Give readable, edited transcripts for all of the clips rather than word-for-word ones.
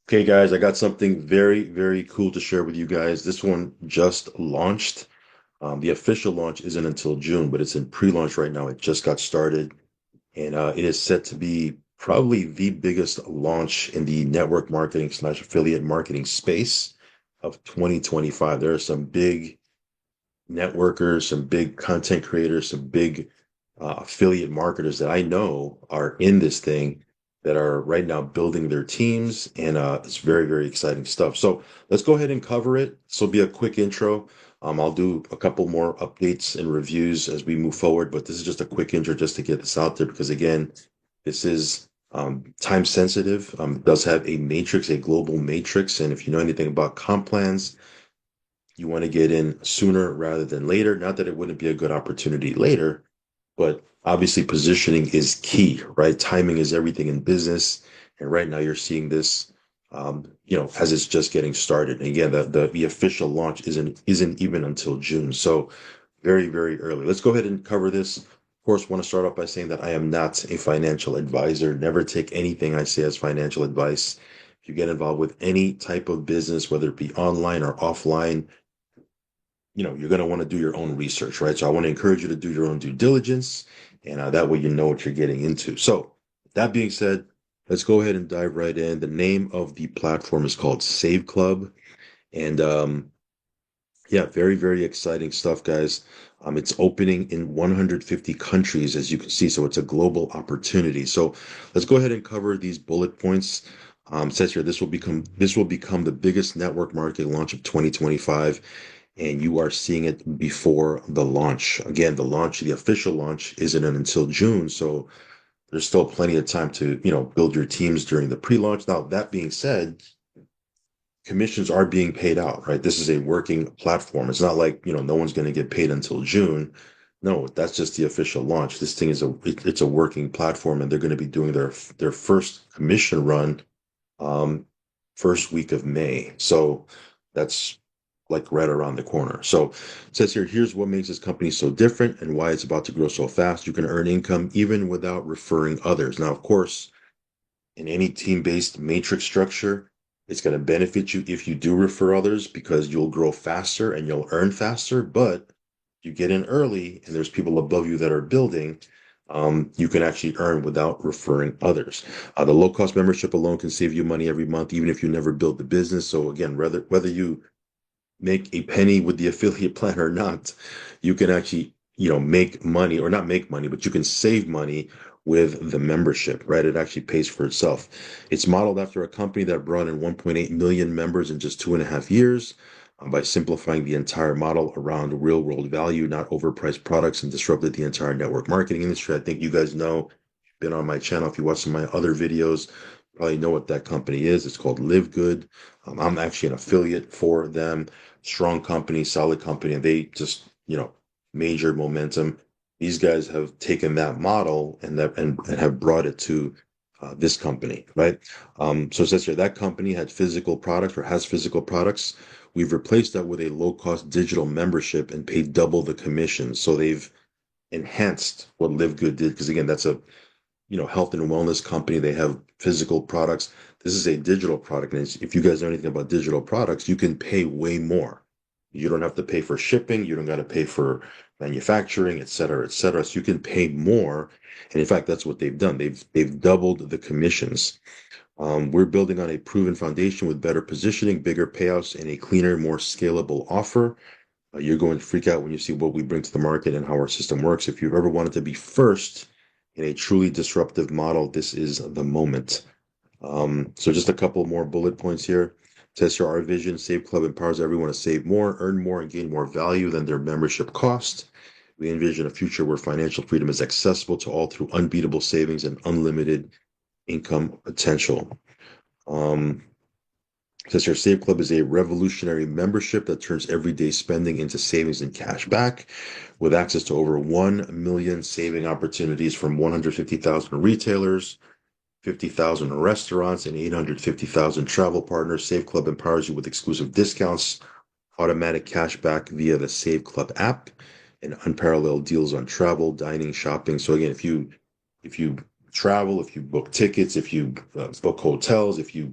Okay, guys, I got something very, very cool to share with you guys. This one just launched. The official launch isn't until June, but it's in pre-launch right now. It just got started, and it is set to be probably the biggest launch in the network marketing slash affiliate marketing space of 2025. There are some big networkers, some big content creators, some big affiliate marketers that I know are in this thing that are right now building their teams, and it's very, very exciting stuff. So let's go ahead and cover it. This will be a quick intro. I'll do a couple more updates and reviews as we move forward, but this is just a quick intro just to get this out there because again, this is time sensitive. It does have a matrix, a global matrix, and if you know anything about comp plans, you want to get in sooner rather than later. Not that it wouldn't be a good opportunity later, but obviously positioning is key, right? Timing is everything in business. And right now you're seeing this, as it's just getting started. And again, the official launch isn't even until June. So very, very early. Let's go ahead and cover this. Of course, want to start off by saying that I am not a financial advisor. Never take anything I say as financial advice. If you get involved with any type of business, whether it be online or offline, you're going to want to do your own research, right? So I want to encourage you to do your own due diligence, and that way you know what you're getting into. So that being said, let's go ahead and dive right in. The name of the platform is called SafeClub, and yeah, very, very exciting stuff, guys. It's opening in 150 countries, as you can see, so it's a global opportunity. So let's go ahead and cover these bullet points. It says here this will become the biggest network marketing launch of 2025, and you are seeing it before the launch. Again, the official launch isn't until June, so there's still plenty of time to, build your teams during the pre-launch. Now, that being said, commissions are being paid out, right? This is a working platform. It's not like, no one's going to get paid until June. No, that's just the official launch. This thing it's a working platform, and they're going to be doing their first commission run um first week of May. So that's like right around the corner. So it says here, here's what makes this company so different and why it's about to grow so fast. You can earn income even without referring others. Now, of course, in any team-based matrix structure, it's going to benefit you if you do refer others because you'll grow faster and you'll earn faster. But you get in early and there's people above you that are building, you can actually earn without referring others. The low-cost membership alone can save you money every month, even if you never build the business. So again, whether you make a penny with the affiliate plan or not, you can actually, make money or not make money, but you can save money with the membership, right? It actually pays for itself. It's modeled after a company that brought in 1.8 million members in just 2.5 years by simplifying the entire model around real world value, not overpriced products, and disrupted the entire network marketing industry. I think you guys know, been on my channel. If you watch some of my other videos, probably know what that company is. It's called LiveGood. I'm actually an affiliate for them. Strong company, solid company, and they just, major momentum. These guys have taken that model and have brought it to this company, right? So it says here that company had physical products or has physical products. We've replaced that with a low-cost digital membership and paid double the commission. So they've enhanced what Live Good did because again, that's a health and wellness company. They have physical products. This is a digital product. And if you guys know anything about digital products, you can pay way more. You don't have to pay for shipping. You don't got to pay for manufacturing, et cetera, et cetera. So you can pay more. And in fact, that's what they've done. They've doubled the commissions. We're building on a proven foundation with better positioning, bigger payouts, and a cleaner, more scalable offer. You're going to freak out when you see what we bring to the market and how our system works. If you've ever wanted to be first in a truly disruptive model, this is the moment. So just a couple more bullet points here. It says here, our vision, Save Club empowers everyone to save more, earn more, and gain more value than their membership cost. We envision a future where financial freedom is accessible to all through unbeatable savings and unlimited income potential. Um, Says here, Save Club is a revolutionary membership that turns everyday spending into savings and cash back with access to over 1 million saving opportunities from 150,000 retailers, 50,000 restaurants, and 850,000 travel partners. Save Club empowers you with exclusive discounts, automatic cash back via the Save Club app, and unparalleled deals on travel, dining, shopping. So again, if you travel, if you book tickets, if you book hotels, if you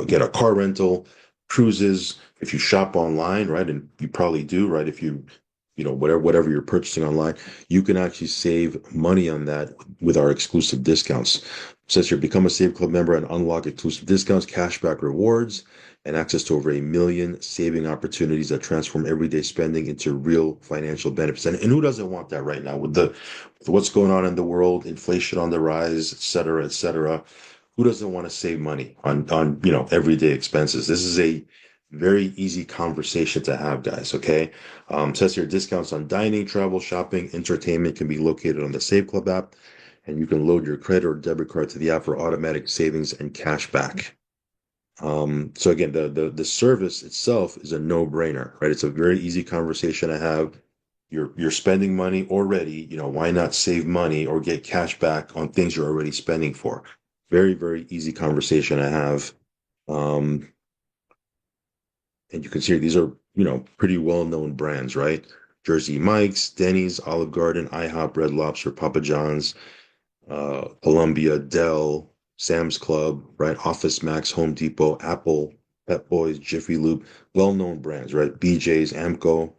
get a car rental, cruises, if you shop online, right? And you probably do, right? If whatever you're purchasing online, you can actually save money on that with our exclusive discounts. It says here, become a Save Club member and unlock exclusive discounts, cashback rewards, and access to over 1 million saving opportunities that transform everyday spending into real financial benefits. And who doesn't want that right now with what's going on in the world, inflation on the rise, et cetera, et cetera? Who doesn't want to save money on everyday expenses? This is a very easy conversation to have, guys. Okay. Says here, discounts on dining, travel, shopping, entertainment can be located on the Save Club app, and you can load your credit or debit card to the app for automatic savings and cash back. So again, the service itself is a no-brainer, right? It's a very easy conversation to have. You're spending money already, why not save money or get cash back on things you're already spending for? Very, very easy conversation to have. Um, and you can see these are, pretty well-known brands, right? Jersey Mike's, Denny's, Olive Garden, IHOP, Red Lobster, Papa John's, Columbia, Dell, Sam's Club, right? Office Max, Home Depot, Apple, Pet Boys, Jiffy Lube, well-known brands, right? BJ's, Amco,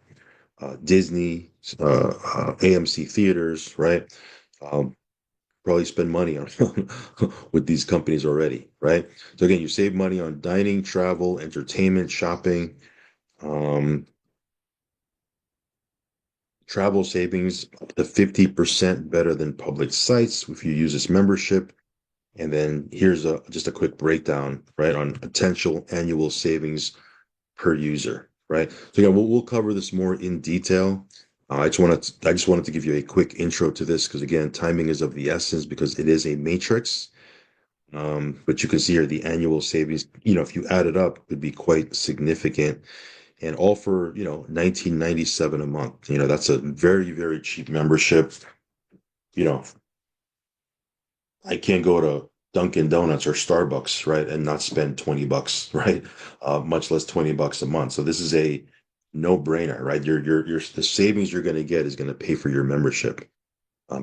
Disney, AMC Theaters, right? Um, Probably spend money on with these companies already, right? So again, you save money on dining, travel, entertainment, shopping, um, travel savings up to 50% better than public sites if you use this membership. And then here's just a quick breakdown, right, on potential annual savings per user, right? So again, we'll cover this more in detail. I just wanted to give you a quick intro to this because again, timing is of the essence because it is a matrix. But you can see here the annual savings, if you add it up, would be quite significant. And all for, 1997 a month. That's a very, very cheap membership. You know, I can't go to Dunkin' Donuts or Starbucks, right, and not spend $20, right? Much less $20 a month. So this is a no-brainer, right? The savings you're going to get is going to pay for your membership.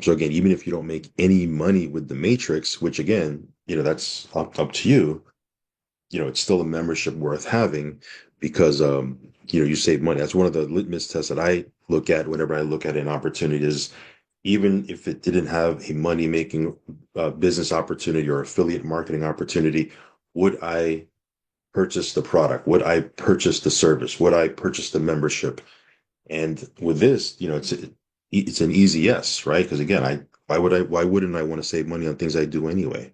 So again, even if you don't make any money with the Matrix, which again, that's up to you, it's still a membership worth having because you save money. That's one of the litmus tests that I look at whenever I look at an opportunity is even if it didn't have a money making business opportunity or affiliate marketing opportunity, would I purchase the product? Would I purchase the service? Would I purchase the membership? And with this, it's an easy yes, right? Because again, why wouldn't I want to save money on things I do anyway?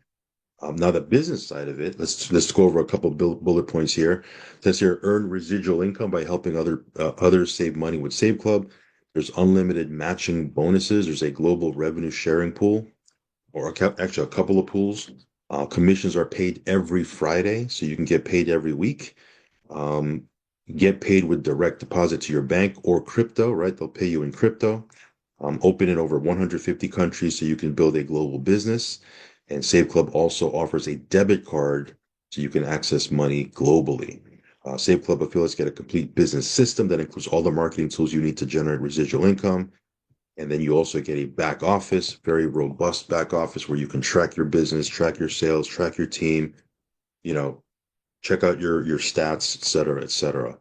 Now the business side of it, let's go over a couple bullet points here. It says here, earn residual income by helping others save money with Save Club. There's unlimited matching bonuses. There's a global revenue sharing pool, or actually a couple of pools. Commissions are paid every Friday, so you can get paid every week. Um, get paid with direct deposit to your bank or crypto, right? They'll pay you in crypto. Open in over 150 countries so you can build a global business. And Save Club also offers a debit card so you can access money globally. Save Club affiliates get a complete business system that includes all the marketing tools you need to generate residual income. And then you also get a back office, very robust back office where you can track your business, track your sales, track your team, you know, check out your stats, et cetera, et cetera.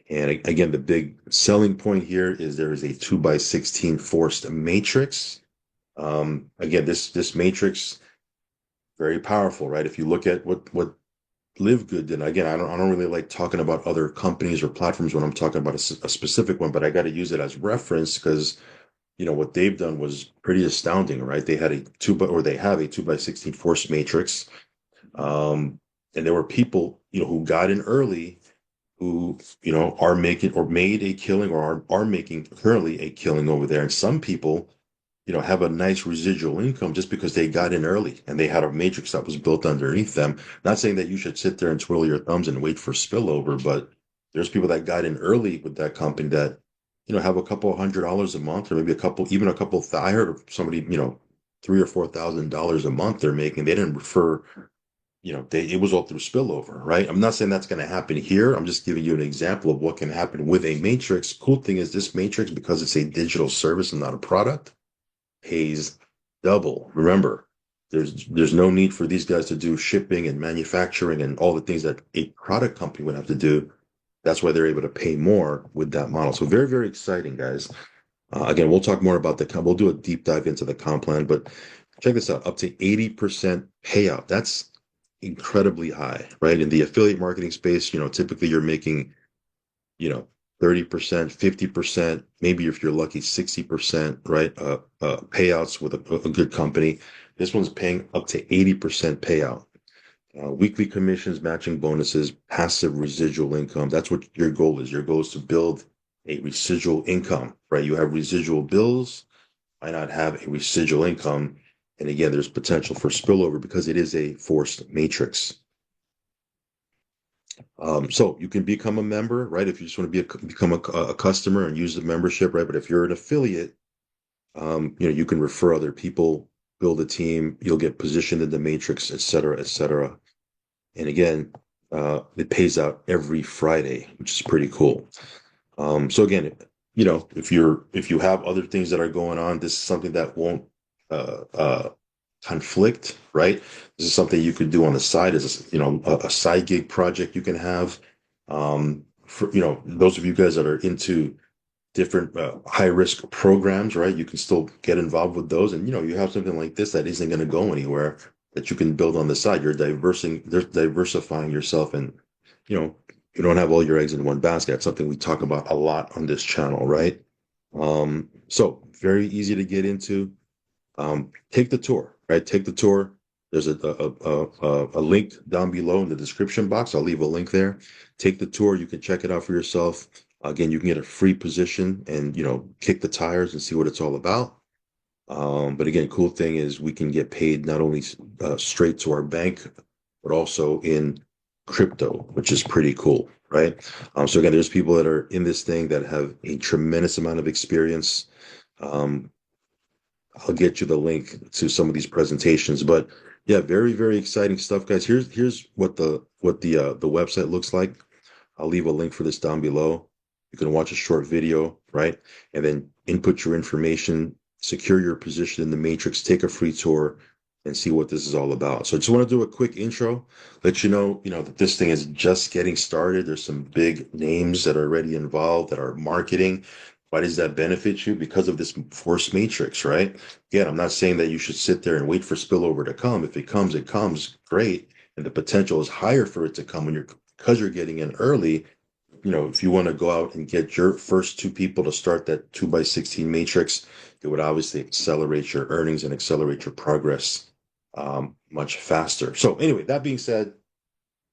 And again, the big selling point here is there is a 2x16 forced matrix. Again, this matrix, very powerful, right? If you look at what LiveGood did, again, I don't really like talking about other companies or platforms when I'm talking about a specific one, but I got to use it as reference because what they've done was pretty astounding, right? They had they have a 2x16 force matrix. And there were people, who got in early who, are making or made a killing or are making currently a killing over there. And some people, have a nice residual income just because they got in early and they had a matrix that was built underneath them. Not saying that you should sit there and twiddle your thumbs and wait for spillover, but there's people that got in early with that company that, have a couple $100 a month or maybe even a couple, I heard of somebody, $3,000 or $4,000 a month they're making. They didn't refer, it was all through spillover, right? I'm not saying that's going to happen here. I'm just giving you an example of what can happen with a matrix. Cool thing is this matrix, because it's a digital service and not a product, pays double. Remember, there's no need for these guys to do shipping and manufacturing and all the things that a product company would have to do. That's why they're able to pay more with that model. So very, very exciting, guys. Again, we'll talk more about we'll do a deep dive into the comp plan, but check this out, up to 80% payout. That's incredibly high, right? In the affiliate marketing space, typically you're making, you know, 30%, 50%, maybe if you're lucky, 60%, right? Payouts with a good company. This one's paying up to 80% payout. Weekly commissions, matching bonuses, passive residual income. That's what your goal is. Your goal is to build a residual income, right? You have residual bills. Why not have a residual income? And again, there's potential for spillover because it is a forced matrix. So you can become a member, right? If you just want to become a customer and use the membership, right? But if you're an affiliate, you can refer other people, build a team, you'll get positioned in the matrix, et cetera, et cetera. And again, it pays out every Friday, which is pretty cool. So again, if you have other things that are going on, this is something that won't uh, uh, conflict, right? This is something you could do on the side as a side gig project you can have. For those of you guys that are into different high risk programs, right? You can still get involved with those, and you have something like this that isn't going to go anywhere that you can build on the side. You're diversifying yourself, and you know you don't have all your eggs in one basket. It's something we talk about a lot on this channel, right? So very easy to get into. Take the tour, right? Take the tour. There's a link down below in the description box. I'll leave a link there. Take the tour. You can check it out for yourself. Again, you can get a free position and kick the tires and see what it's all about. But again, cool thing is we can get paid not only straight to our bank, but also in crypto, which is pretty cool, right? So again, there's people that are in this thing that have a tremendous amount of experience. Um, I'll get you the link to some of these presentations, but yeah, very, very exciting stuff, guys. Here's what the website looks like. I'll leave a link for this down below. You can watch a short video, right? And then input your information, secure your position in the matrix, take a free tour, and see what this is all about. So I just want to do a quick intro, let you know, that this thing is just getting started. There's some big names that are already involved that are marketing. Why does that benefit you? Because of this force matrix, right? Again, I'm not saying that you should sit there and wait for spillover to come. If it comes, great. And the potential is higher for it to come because you're getting in early. If you want to go out and get your first two people to start that 2x16 matrix, it would obviously accelerate your earnings and accelerate your progress much faster. So anyway, that being said,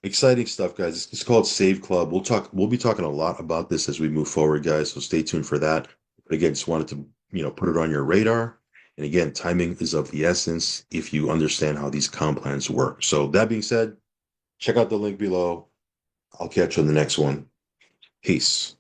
exciting stuff, guys. It's called SafeClub. We'll be talking a lot about this as we move forward, guys. So stay tuned for that. But again, just wanted to, put it on your radar. And again, timing is of the essence if you understand how these comp plans work. So that being said, check out the link below. I'll catch you on the next one. Peace.